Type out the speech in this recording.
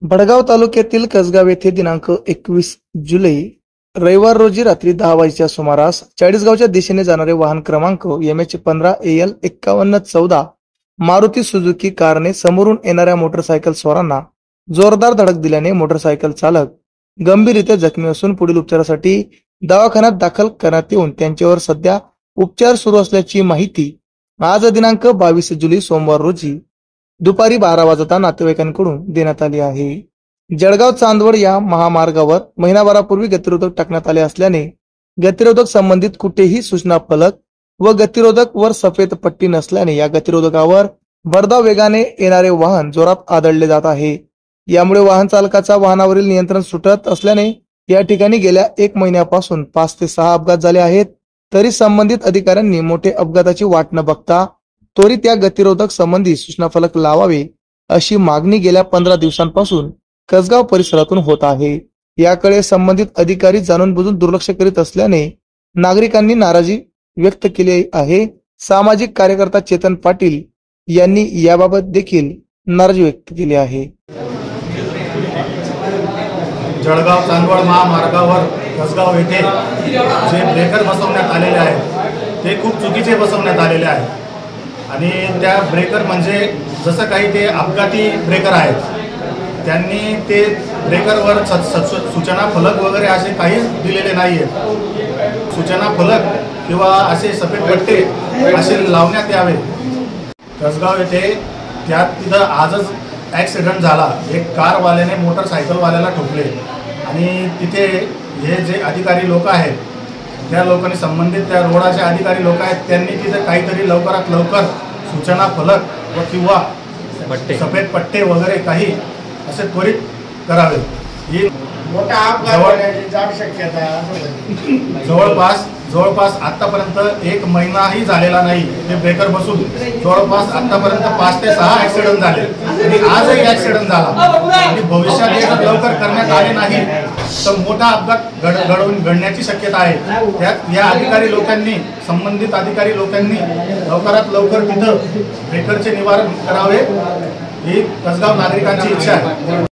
भडगाव तालुक्यातील कसगाव येथे दिनांक 21 जुलै रविवार रोजी रात्री 10 वाजेच्या सुमारास चाळीसगावच्या दिशेने जाणारे वाहन क्रमांक MH15AL 5114 मारुती सुझुकी कारने समोरून येणाऱ्या मोटरसायकल स्वारांना जोरदार धडक दिल्याने मोटरसायकल चालक गंभीररीत्या जखमी असून पुढील उपचारासाठी दवाखान्यात दाखल करण्यात येऊन त्यांच्यावर सध्या उपचार सुरू असल्याची माहिती आज दिनांक 22 जुलै सोमवार रोजी दुपारी 12 वाजता नातेवाईकांकडून देण्यात आली आहे। जळगाव चांदवड या महामार्गावर महिनाभरापूर्वी गतिरोधक टाकण्यात आले असल्याने गतिरोधक संबंधित कुठेही सूचना फलक व गतिरोधक वर सफेद पट्टी नसल्याने या गतिरोधकावर भरधाव वेगाने येणारे वाहन जोरात आदळले जात आहे। यामुळे वाहन चालकाचा वाहनावरील नियंत्रण सुटत असल्याने या ठिकाणी गेल्या 1 महिन्यापासून 5 ते 6 अपघात झाले आहेत। तरी संबंधित अधिकाऱ्यांनी मोठे अपघाताची वाट न बघता त्वरित या गतिरोधक संबंधी सूचना फलक लावावे अशी मागणी गेल्या 15 दिवसांपासून कसगाव परिसरातून होत आहे। याकडे संबंधित अधिकारी जाणून बुजून दुर्लक्ष करीत असल्याने नागरिकांनी नाराजी व्यक्त केली आहे। सामाजिक कार्यकर्ता चेतन पाटील यांनी याबाबत देखील नाराजी व्यक्त केली आहे। जळगाव चांदवड महामार्गावर कसगाव येथे जे ब्रेकर बसवण्यात आलेले आहेत ते खूप चुकीचे बसवण्यात आलेले आहेत आणि त्या ब्रेकर म्हणजे जसं काही ते अपघाती ब्रेकर आहेत त्यांनी ते ब्रेकरवर सूचना फलक वगैरे असे काहीच दिलेले नाही आहेत। सूचना फलक किंवा असे सफेद पट्टे असे लावण्यात यावे। कसगाव येथे तिथं आजच ॲक्सिडेंट झाला। एक कारवाल्याने मोटरसायकलवाल्याला ठोकले आणि तिथे हे जे अधिकारी लोक आहेत त्या लोकांनी संबंधित त्या रोडाचे अधिकारी लोक आहेत त्यांनी तिथे काहीतरी लवकरात लवकर सूचना फलक व किंवा सफेद पट्टे वगैरे काही असे त्वरित करावे। ही मोठा अपघात शक्यता जवळपास आतापर्यंत 1 महिनाही झालेला नाही ते ब्रेकर बसून जवळपास आतापर्यंत 5 ते 6 ऍक्सिडेंट झाले आणि आजही ऍक्सिडेंट झाला आणि भविष्यात जर लवकर करण्यात आले नाही तर मोठा अपघात घडण्याची शक्यता आहे। त्यात या अधिकारी लोकांनी संबंधित अधिकारी लोकांनी लवकरात लवकर तिथं ब्रेकरचे निवारण करावे ही कसगाव नागरिकांची इच्छा आहे।